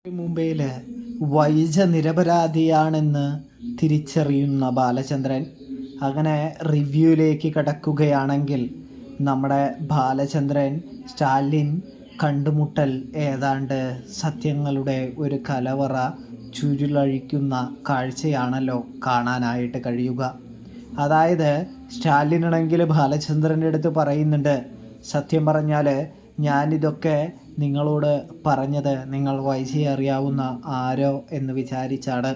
മുംബൈയിലെ വൈജ നിരപരാധിയാണെന്ന് തിരിച്ചറിയുന്ന ബാലചന്ദ്രൻ അങ്ങനെ റിവ്യൂയിലേക്ക് കടക്കുകയാണെങ്കിൽ നമ്മുടെ ബാലചന്ദ്രൻ സ്റ്റാലിൻ കണ്ടുമുട്ടൽ ഏതാണ്ട് സത്യങ്ങളുടെ ഒരു കലവറ ചുരുളഴിക്കുന്ന കാഴ്ചയാണല്ലോ കാണാനായിട്ട് കഴിയുക. അതായത് സ്റ്റാലിനാണെങ്കിൽ ബാലചന്ദ്രൻ്റെ അടുത്ത് പറയുന്നുണ്ട്, സത്യം പറഞ്ഞാൽ ഞാനിതൊക്കെ നിങ്ങളോട് പറഞ്ഞത് നിങ്ങൾ വൈജയെ അറിയാവുന്ന ആരോ എന്ന് വിചാരിച്ചാണ്.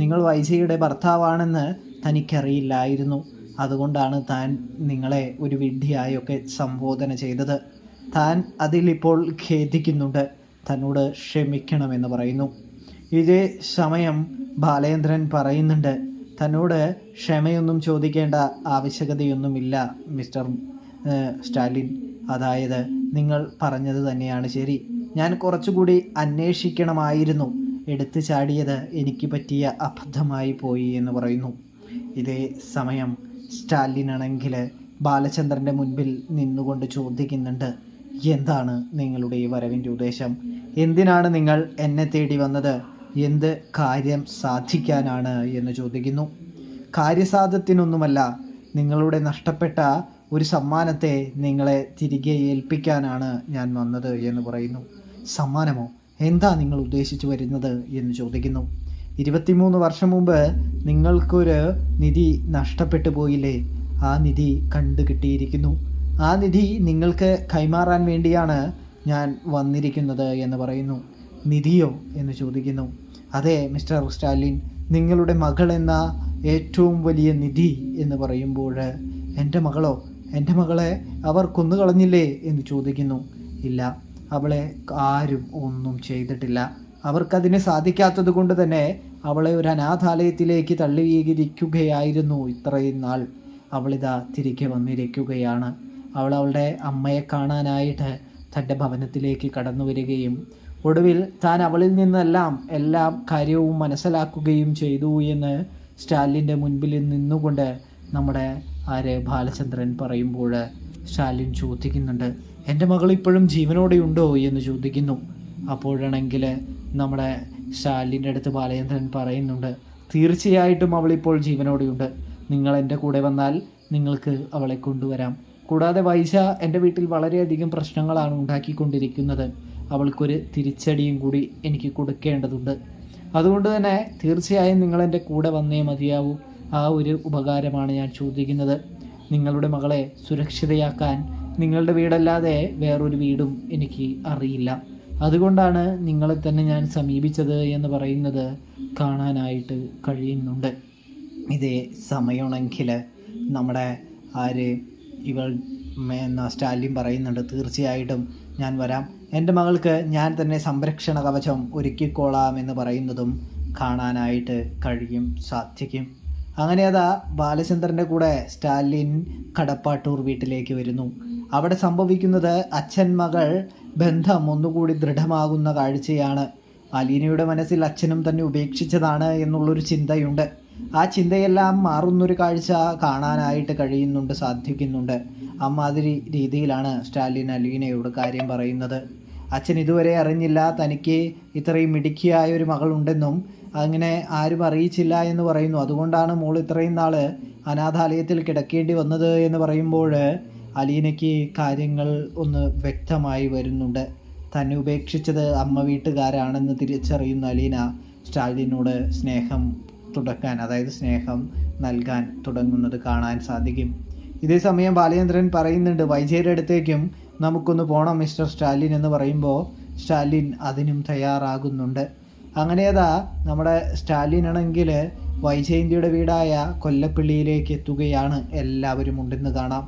നിങ്ങൾ വൈജയുടെ ഭർത്താവാണെന്ന് തനിക്കറിയില്ലായിരുന്നു. അതുകൊണ്ടാണ് താൻ നിങ്ങളെ ഒരു വിഡ്ഢിയായൊക്കെ സംബോധന ചെയ്തത്. താൻ അതിലിപ്പോൾ ഖേദിക്കുന്നുണ്ട്, തന്നോട് ക്ഷമിക്കണമെന്ന് പറയുന്നു. ഇതേ സമയം ബാലേന്ദ്രൻ പറയുന്നുണ്ട്, തന്നോട് ക്ഷമയൊന്നും ചോദിക്കേണ്ട ആവശ്യകതയൊന്നുമില്ല മിസ്റ്റർ സ്റ്റാലിൻ. അതായത് നിങ്ങൾ പറഞ്ഞത് തന്നെയാണ് ശരി. ഞാൻ കുറച്ചുകൂടി അന്വേഷിക്കണമായിരുന്നു. എടുത്തു ചാടിയത് എനിക്ക് പറ്റിയ അബദ്ധമായി പോയി എന്ന് പറയുന്നു. ഇതേ സമയം സ്റ്റാലിനാണെങ്കിൽ ബാലചന്ദ്രൻ്റെ മുൻപിൽ നിന്നുകൊണ്ട് ചോദിക്കുന്നുണ്ട്, എന്താണ് നിങ്ങളുടെ ഈ വരവിൻ്റെ ഉദ്ദേശം? എന്തിനാണ് നിങ്ങൾ എന്നെ തേടി വന്നത്? എന്ത് കാര്യം സാധിക്കാനാണ് എന്ന് ചോദിക്കുന്നു. കാര്യസാധ്യത്തിനൊന്നുമല്ല, നിങ്ങളുടെ നഷ്ടപ്പെട്ട ഒരു സമ്മാനത്തെ നിങ്ങളെ തിരികെ ഏൽപ്പിക്കാനാണ് ഞാൻ വന്നത് എന്ന് പറയുന്നു. സമ്മാനമോ? എന്താ നിങ്ങൾ ഉദ്ദേശിച്ചു വരുന്നത് എന്ന് ചോദിക്കുന്നു. 23 വർഷം മുമ്പ് നിങ്ങൾക്കൊരു നിധി നഷ്ടപ്പെട്ടു പോയില്ലേ? ആ നിധി കണ്ടു കിട്ടിയിരിക്കുന്നു. ആ നിധി നിങ്ങൾക്ക് കൈമാറാൻ വേണ്ടിയാണ് ഞാൻ വന്നിരിക്കുന്നത് എന്ന് പറയുന്നു. നിധിയോ എന്ന് ചോദിക്കുന്നു. അതെ മിസ്റ്റർ സ്റ്റാലിൻ, നിങ്ങളുടെ മകൾ എന്ന ഏറ്റവും വലിയ നിധി എന്ന് പറയുമ്പോൾ, എൻ്റെ മകളോ? എൻ്റെ മകളെ അവർ കൊന്നുകളഞ്ഞില്ലേ എന്ന് ചോദിക്കുന്നു. ഇല്ല, അവളെ ആരും ഒന്നും ചെയ്തിട്ടില്ല. അവർക്കതിന് സാധിക്കാത്തത് കൊണ്ട് തന്നെ അവളെ ഒരു അനാഥാലയത്തിലേക്ക് തള്ളിയിരിക്കുകയായിരുന്നു ഇത്രയും നാൾ. അവളിതാ തിരികെ വന്നിരിക്കുകയാണ്. അവളുടെ അമ്മയെ കാണാനായിട്ട് തൻ്റെ ഭവനത്തിലേക്ക് കടന്നു വരികയും ഒടുവിൽ താൻ അവളിൽ നിന്നെല്ലാം എല്ലാ കാര്യവും മനസ്സിലാക്കുകയും ചെയ്തു എന്ന് സ്റ്റാലിൻ്റെ മുൻപിൽ നിന്നുകൊണ്ട് നമ്മുടെ ബാലചന്ദ്രൻ പറയുമ്പോൾ സ്റ്റാലിൻ ചോദിക്കുന്നുണ്ട്, എൻ്റെ മകൾ ഇപ്പോഴും ജീവനോടെയുണ്ടോ എന്ന് ചോദിക്കുന്നു. അപ്പോഴാണെങ്കിൽ നമ്മുടെ സ്റ്റാലിൻ്റെ അടുത്ത് ബാലചന്ദ്രൻ പറയുന്നുണ്ട്, തീർച്ചയായിട്ടും അവളിപ്പോൾ ജീവനോടെയുണ്ട്. നിങ്ങൾ എൻ്റെ കൂടെ വന്നാൽ നിങ്ങൾക്ക് അവളെ കൊണ്ടുവരാം. കൂടാതെ വൈജ എൻ്റെ വീട്ടിൽ വളരെയധികം പ്രശ്നങ്ങളാണ് ഉണ്ടാക്കിക്കൊണ്ടിരിക്കുന്നത്. അവൾക്കൊരു തിരിച്ചടിയും കൂടി എനിക്ക് കൊടുക്കേണ്ടതുണ്ട്. അതുകൊണ്ട് തന്നെ തീർച്ചയായും നിങ്ങൾ എൻ്റെ കൂടെ വന്നേ മതിയാവൂ. ആ ഒരു ഉപകാരമാണ് ഞാൻ ചോദിക്കുന്നത്. നിങ്ങളുടെ മകളെ സുരക്ഷിതയാക്കാൻ നിങ്ങളുടെ വീടല്ലാതെ വേറൊരു വീടും എനിക്ക് അറിയില്ല. അതുകൊണ്ടാണ് നിങ്ങളെ തന്നെ ഞാൻ സമീപിച്ചത് എന്ന് പറയുന്നത് കാണാനായിട്ട് കഴിയുന്നുണ്ട്. ഇതേ സമയമാണെങ്കിൽ നമ്മുടെ ഇവൾ സ്റ്റാലിൻ പറയുന്നുണ്ട്, തീർച്ചയായിട്ടും ഞാൻ വരാം. എൻ്റെ മകൾക്ക് ഞാൻ തന്നെ സംരക്ഷണ കവചം ഒരുക്കിക്കോളാം എന്ന് പറയുന്നതും കാണാനായിട്ട് സാധിക്കും. അങ്ങനെ അതാ ബാലചന്ദ്രൻ്റെ കൂടെ സ്റ്റാലിൻ കടപ്പാട്ടൂർ വീട്ടിലേക്ക് വരുന്നു. അവിടെ സംഭവിക്കുന്നത് അച്ഛൻ മകൾ ബന്ധം ഒന്നുകൂടി ദൃഢമാകുന്ന കാഴ്ചയാണ്. അലീനയുടെ മനസ്സിൽ അച്ഛനും തന്നെ ഉപേക്ഷിച്ചതാണ് എന്നുള്ളൊരു ചിന്തയുണ്ട്. ആ ചിന്തയെല്ലാം മാറുന്നൊരു കാഴ്ച കാണാനായിട്ട് സാധിക്കുന്നുണ്ട്. അമ്മാതിരി രീതിയിലാണ് സ്റ്റാലിൻ അലീനയോട് കാര്യം പറയുന്നത്. അച്ഛൻ ഇതുവരെ അറിഞ്ഞില്ല തനിക്ക് ഇത്രയും മിടുക്കിയായ ഒരു മകളുണ്ടെന്നും അങ്ങനെ ആരും അറിയിച്ചില്ല എന്ന് പറയുന്നു. അതുകൊണ്ടാണ് മോൾ ഇത്രയും നാൾ അനാഥാലയത്തിൽ കിടക്കേണ്ടി വന്നത് എന്ന് പറയുമ്പോൾ അലീനയ്ക്ക് കാര്യങ്ങൾ ഒന്ന് വ്യക്തമായി വരുന്നുണ്ട്. തന്നെ ഉപേക്ഷിച്ചത് അമ്മ വീട്ടുകാരാണെന്ന് തിരിച്ചറിയുന്ന അലീന സ്റ്റാലിനോട് സ്നേഹം നൽകാൻ തുടങ്ങുന്നത് കാണാൻ സാധിക്കും. ഇതേ സമയം ബാലചന്ദ്രൻ പറയുന്നുണ്ട്, വൈജയുടെ അടുത്തേക്കും നമുക്കൊന്ന് പോകണം മിസ്റ്റർ സ്റ്റാലിൻ എന്ന് പറയുമ്പോൾ സ്റ്റാലിൻ അതിനും തയ്യാറാകുന്നുണ്ട്. അങ്ങനെയതാ നമ്മുടെ സ്റ്റാലിനാണെങ്കിൽ വൈജയന്തിയുടെ വീടായ കൊല്ലപ്പള്ളിയിലേക്ക് എത്തുകയാണ്. എല്ലാവരും ഉണ്ടെന്ന് കാണാം.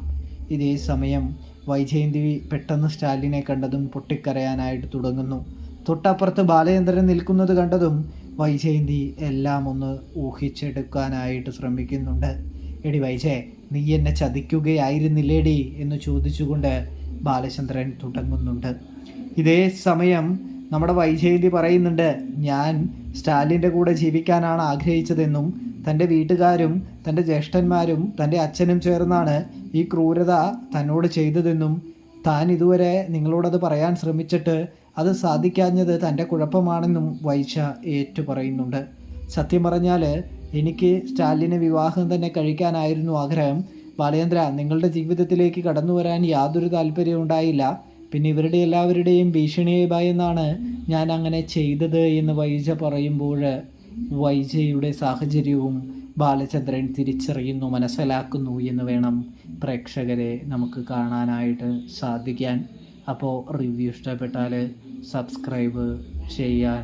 ഇതേ സമയം വൈജയന്തി പെട്ടെന്ന് സ്റ്റാലിനെ കണ്ടതും പൊട്ടിക്കരയാനായിട്ട് തുടങ്ങുന്നു. തൊട്ടപ്പുറത്ത് ബാലചന്ദ്രൻ നിൽക്കുന്നത് കണ്ടതും വൈജയന്തി എല്ലാം ഒന്ന് ഊഹിച്ചെടുക്കാനായിട്ട് ശ്രമിക്കുന്നുണ്ട്. എടി വൈജേ, നീ എന്നെ ചതിക്കുകയായിരുന്നില്ലേടി എന്ന് ചോദിച്ചുകൊണ്ട് ബാലചന്ദ്രൻ തുടങ്ങുന്നുണ്ട്. ഇതേ സമയം നമ്മുടെ വൈജയന്തി പറയുന്നുണ്ട്, ഞാൻ സ്റ്റാലിൻ്റെ കൂടെ ജീവിക്കാനാണ് ആഗ്രഹിച്ചതെന്നും തൻ്റെ വീട്ടുകാരും തൻ്റെ ജ്യേഷ്ഠന്മാരും തൻ്റെ അച്ഛനും ചേർന്നാണ് ഈ ക്രൂരത തന്നോട് ചെയ്തതെന്നും താൻ ഇതുവരെ നിങ്ങളോടത് പറയാൻ ശ്രമിച്ചിട്ട് അത് സാധിക്കാഞ്ഞത് തൻ്റെ കുഴപ്പമാണെന്നും വൈശ ഏറ്റു പറയുന്നുണ്ട്. സത്യം പറഞ്ഞാൽ എനിക്ക് സ്റ്റാലിനെ വിവാഹം തന്നെ കഴിക്കാനായിരുന്നു ആഗ്രഹം. ബാലചന്ദ്ര, നിങ്ങളുടെ ജീവിതത്തിലേക്ക് കടന്നു വരാൻ യാതൊരു താല്പര്യവും ഉണ്ടായില്ല. പിന്നെ ഇവരുടെ എല്ലാവരുടെയും ഭീഷണിയെ ഭയന്നാണ് ഞാൻ അങ്ങനെ ചെയ്തത് എന്ന് വൈജ പറയുമ്പോൾ വൈജയുടെ സാഹചര്യവും ബാലചന്ദ്രൻ തിരിച്ചറിയുന്നു, മനസ്സിലാക്കുന്നു എന്ന് വേണം പ്രേക്ഷകരെ നമുക്ക് കാണാനായിട്ട് സാധിക്കാൻ. അപ്പോൾ റിവ്യൂ ഇഷ്ടപ്പെട്ടാൽ സബ്സ്ക്രൈബ് ചെയ്യാൻ